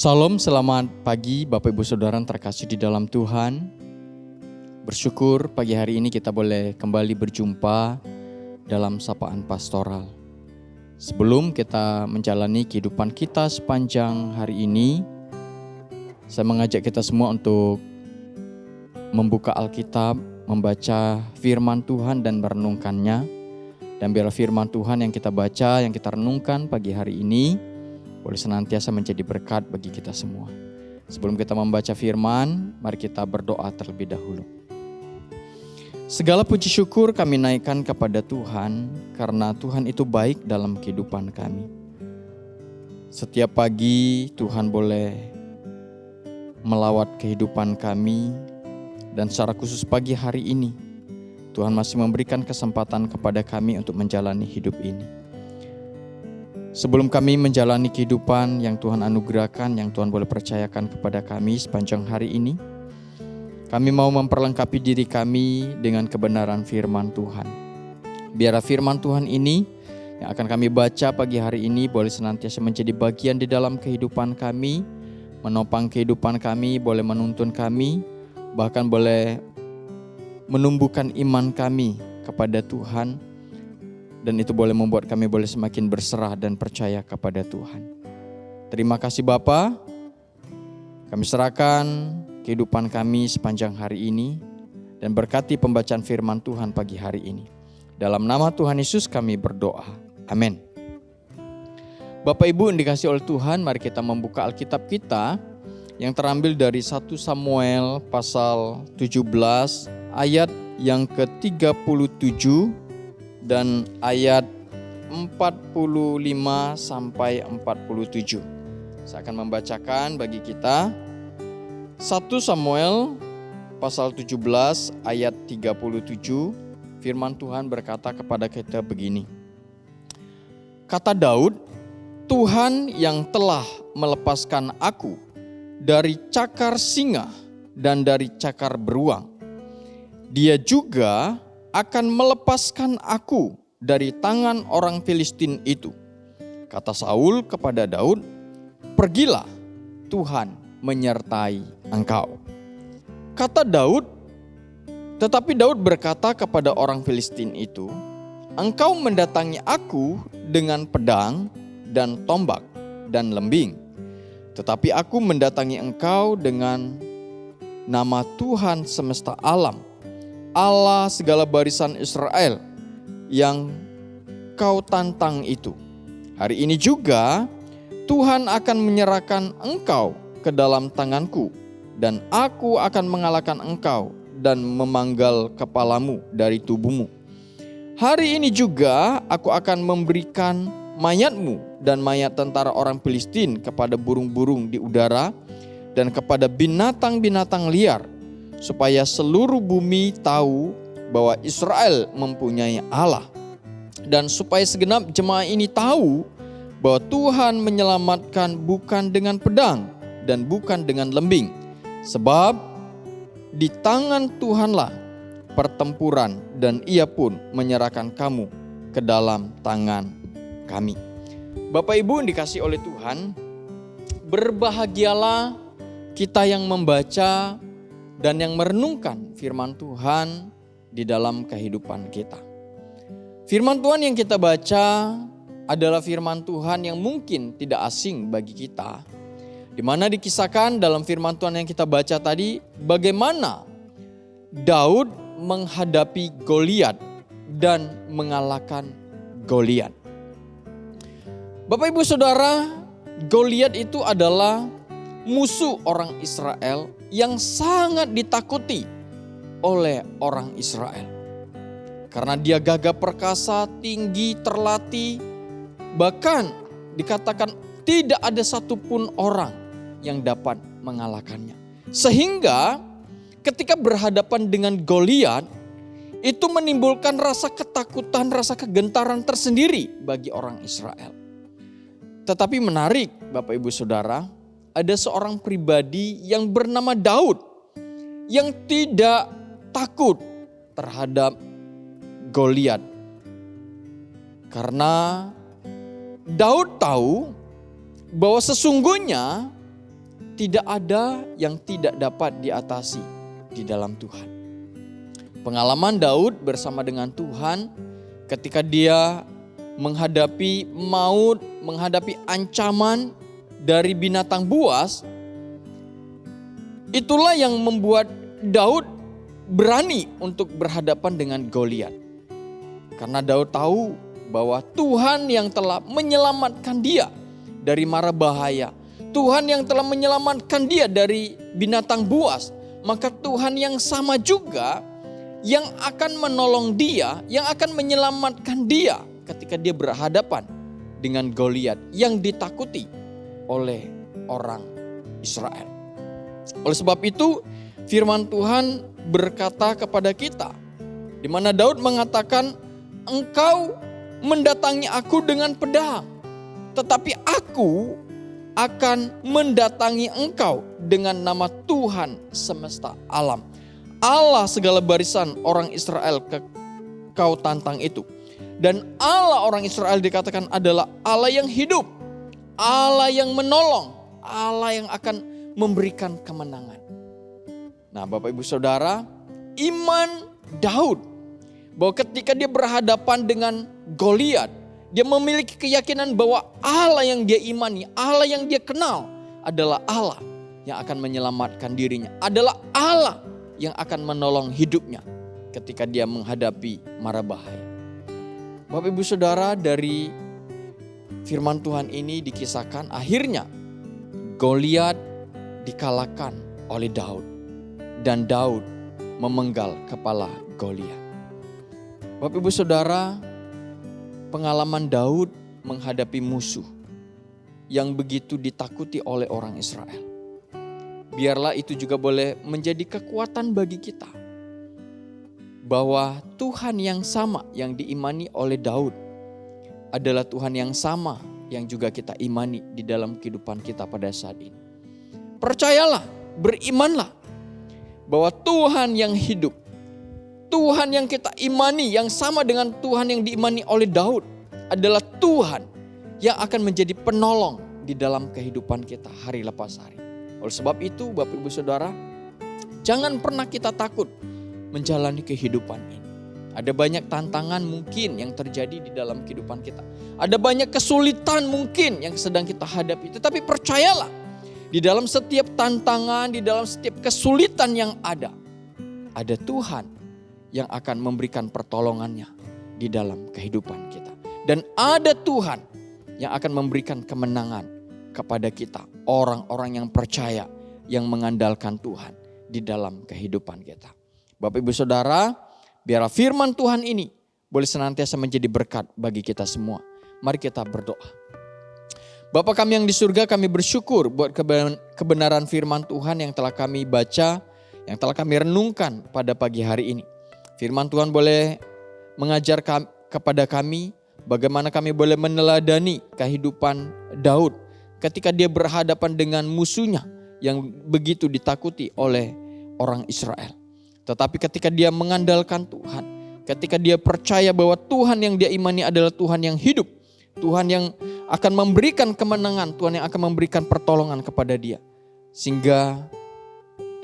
Salam, selamat pagi Bapak Ibu Saudara terkasih di dalam Tuhan. Bersyukur pagi hari ini kita boleh kembali berjumpa dalam sapaan pastoral. Sebelum kita menjalani kehidupan kita sepanjang hari ini, saya mengajak kita semua untuk membuka Alkitab, membaca firman Tuhan dan merenungkannya. Dan biar firman Tuhan yang kita baca, yang kita renungkan pagi hari ini boleh senantiasa menjadi berkat bagi kita semua. Sebelum kita membaca firman, mari kita berdoa terlebih dahulu. Segala puji syukur kami naikkan kepada Tuhan, karena Tuhan itu baik dalam kehidupan kami. Setiap pagi Tuhan boleh melawat kehidupan kami, dan secara khusus pagi hari ini, Tuhan masih memberikan kesempatan kepada kami untuk menjalani hidup ini. Sebelum kami menjalani kehidupan yang Tuhan anugerahkan, yang Tuhan boleh percayakan kepada kami sepanjang hari ini, kami mau memperlengkapi diri kami dengan kebenaran firman Tuhan. Biar firman Tuhan ini yang akan kami baca pagi hari ini boleh senantiasa menjadi bagian di dalam kehidupan kami, menopang kehidupan kami, boleh menuntun kami, bahkan boleh menumbuhkan iman kami kepada Tuhan. Dan itu boleh membuat kami boleh semakin berserah dan percaya kepada Tuhan. Terima kasih Bapa. Kami serahkan kehidupan kami sepanjang hari ini dan berkati pembacaan firman Tuhan pagi hari ini. Dalam nama Tuhan Yesus kami berdoa. Amin. Bapak Ibu yang dikasihi oleh Tuhan, mari kita membuka Alkitab kita yang terambil dari 1 Samuel pasal 17 ayat yang ke-37 dan ayat 45 sampai 47. Saya akan membacakan bagi kita 1 Samuel pasal 17 ayat 37. Firman Tuhan berkata kepada kita begini. Kata Daud, Tuhan yang telah melepaskan aku dari cakar singa dan dari cakar beruang. Dia juga akan melepaskan aku dari tangan orang Filistin itu. Kata Saul kepada Daud, pergilah, Tuhan menyertai engkau. Kata Daud, tetapi Daud berkata kepada orang Filistin itu, engkau mendatangi aku dengan pedang dan tombak dan lembing. Tetapi aku mendatangi engkau dengan nama Tuhan semesta alam, Allah segala barisan Israel yang kau tantang itu. Hari ini juga Tuhan akan menyerahkan engkau ke dalam tanganku, dan aku akan mengalahkan engkau dan memanggal kepalamu dari tubuhmu. Hari ini juga aku akan memberikan mayatmu dan mayat tentara orang Filistin kepada burung-burung di udara dan kepada binatang-binatang liar, supaya seluruh bumi tahu bahwa Israel mempunyai Allah, dan supaya segenap jemaah ini tahu bahwa Tuhan menyelamatkan bukan dengan pedang dan bukan dengan lembing, sebab di tangan Tuhanlah pertempuran dan Ia pun menyerahkan kamu ke dalam tangan kami. Bapak Ibu yang dikasihi oleh Tuhan, berbahagialah kita yang membaca dan yang merenungkan firman Tuhan di dalam kehidupan kita. Firman Tuhan yang kita baca adalah firman Tuhan yang mungkin tidak asing bagi kita, di mana dikisahkan dalam firman Tuhan yang kita baca tadi bagaimana Daud menghadapi Goliat dan mengalahkan Goliat. Bapak Ibu Saudara, Goliat itu adalah musuh orang Israel yang sangat ditakuti oleh orang Israel. Karena dia gagah perkasa, tinggi, terlatih, bahkan dikatakan tidak ada satupun orang yang dapat mengalahkannya. Sehingga ketika berhadapan dengan Goliat, itu menimbulkan rasa ketakutan, rasa kegentaran tersendiri bagi orang Israel. Tetapi menarik Bapak Ibu Saudara, ada seorang pribadi yang bernama Daud yang tidak takut terhadap Goliat. Karena Daud tahu bahwa sesungguhnya tidak ada yang tidak dapat diatasi di dalam Tuhan. Pengalaman Daud bersama dengan Tuhan ketika dia menghadapi maut, menghadapi ancaman dari binatang buas, itulah yang membuat Daud berani untuk berhadapan dengan Goliat. Karena Daud tahu bahwa Tuhan yang telah menyelamatkan dia dari mara bahaya, Tuhan yang telah menyelamatkan dia dari binatang buas, maka Tuhan yang sama juga yang akan menolong dia, yang akan menyelamatkan dia ketika dia berhadapan dengan Goliat yang ditakuti oleh orang Israel. Oleh sebab itu, firman Tuhan berkata kepada kita, di mana Daud mengatakan, "Engkau mendatangi aku dengan pedang, tetapi aku akan mendatangi engkau dengan nama Tuhan semesta alam. Allah segala barisan orang Israel kau tantang itu." Dan Allah orang Israel dikatakan adalah Allah yang hidup, Allah yang menolong, Allah yang akan memberikan kemenangan. Nah, Bapak Ibu Saudara, iman Daud bahwa ketika dia berhadapan dengan Goliat, dia memiliki keyakinan bahwa Allah yang dia imani, Allah yang dia kenal adalah Allah yang akan menyelamatkan dirinya, adalah Allah yang akan menolong hidupnya ketika dia menghadapi mara bahaya. Bapak Ibu Saudara, dari firman Tuhan ini dikisahkan akhirnya Goliat dikalahkan oleh Daud dan Daud memenggal kepala Goliat. Bapak Ibu Saudara, pengalaman Daud menghadapi musuh yang begitu ditakuti oleh orang Israel, biarlah itu juga boleh menjadi kekuatan bagi kita. Bahwa Tuhan yang sama yang diimani oleh Daud adalah Tuhan yang sama yang juga kita imani di dalam kehidupan kita pada saat ini. Percayalah, berimanlah bahwa Tuhan yang hidup, Tuhan yang kita imani yang sama dengan Tuhan yang diimani oleh Daud adalah Tuhan yang akan menjadi penolong di dalam kehidupan kita hari lepas hari. Oleh sebab itu, Bapak Ibu Saudara, jangan pernah kita takut menjalani kehidupan ini. Ada banyak tantangan mungkin yang terjadi di dalam kehidupan kita. Ada banyak kesulitan mungkin yang sedang kita hadapi. Tetapi percayalah, di dalam setiap tantangan, di dalam setiap kesulitan yang ada Tuhan yang akan memberikan pertolongannya di dalam kehidupan kita. Dan ada Tuhan yang akan memberikan kemenangan kepada kita, orang-orang yang percaya, yang mengandalkan Tuhan di dalam kehidupan kita. Bapak Ibu Saudara, biarlah firman Tuhan ini boleh senantiasa menjadi berkat bagi kita semua. Mari kita berdoa. Bapa kami yang di surga, kami bersyukur buat kebenaran firman Tuhan yang telah kami baca, yang telah kami renungkan pada pagi hari ini. Firman Tuhan boleh mengajar kepada kami bagaimana kami boleh meneladani kehidupan Daud ketika dia berhadapan dengan musuhnya yang begitu ditakuti oleh orang Israel. Tetapi ketika dia mengandalkan Tuhan, ketika dia percaya bahwa Tuhan yang dia imani adalah Tuhan yang hidup, Tuhan yang akan memberikan kemenangan, Tuhan yang akan memberikan pertolongan kepada dia. Sehingga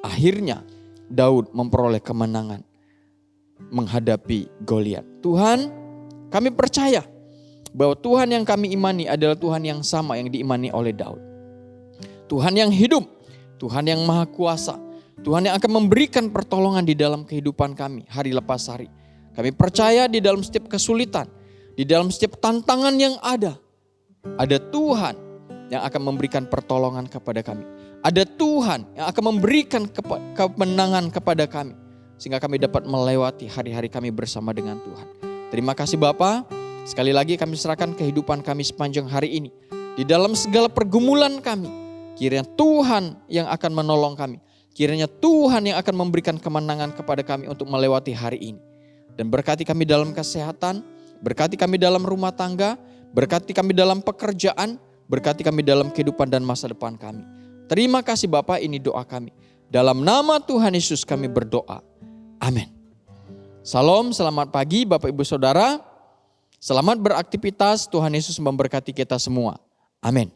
akhirnya Daud memperoleh kemenangan menghadapi Goliat. Tuhan, kami percaya bahwa Tuhan yang kami imani adalah Tuhan yang sama yang diimani oleh Daud. Tuhan yang hidup, Tuhan yang maha kuasa, Tuhan yang akan memberikan pertolongan di dalam kehidupan kami hari lepas hari. Kami percaya di dalam setiap kesulitan, di dalam setiap tantangan yang ada Tuhan yang akan memberikan pertolongan kepada kami. Ada Tuhan yang akan memberikan kemenangan kepada kami. Sehingga kami dapat melewati hari-hari kami bersama dengan Tuhan. Terima kasih Bapa. Sekali lagi kami serahkan kehidupan kami sepanjang hari ini. Di dalam segala pergumulan kami, kiranya Tuhan yang akan menolong kami. Kiranya Tuhan yang akan memberikan kemenangan kepada kami untuk melewati hari ini. Dan berkati kami dalam kesehatan, berkati kami dalam rumah tangga, berkati kami dalam pekerjaan, berkati kami dalam kehidupan dan masa depan kami. Terima kasih Bapa, ini doa kami. Dalam nama Tuhan Yesus kami berdoa. Amin. Salam, selamat pagi Bapak Ibu Saudara. Selamat beraktivitas, Tuhan Yesus memberkati kita semua. Amin.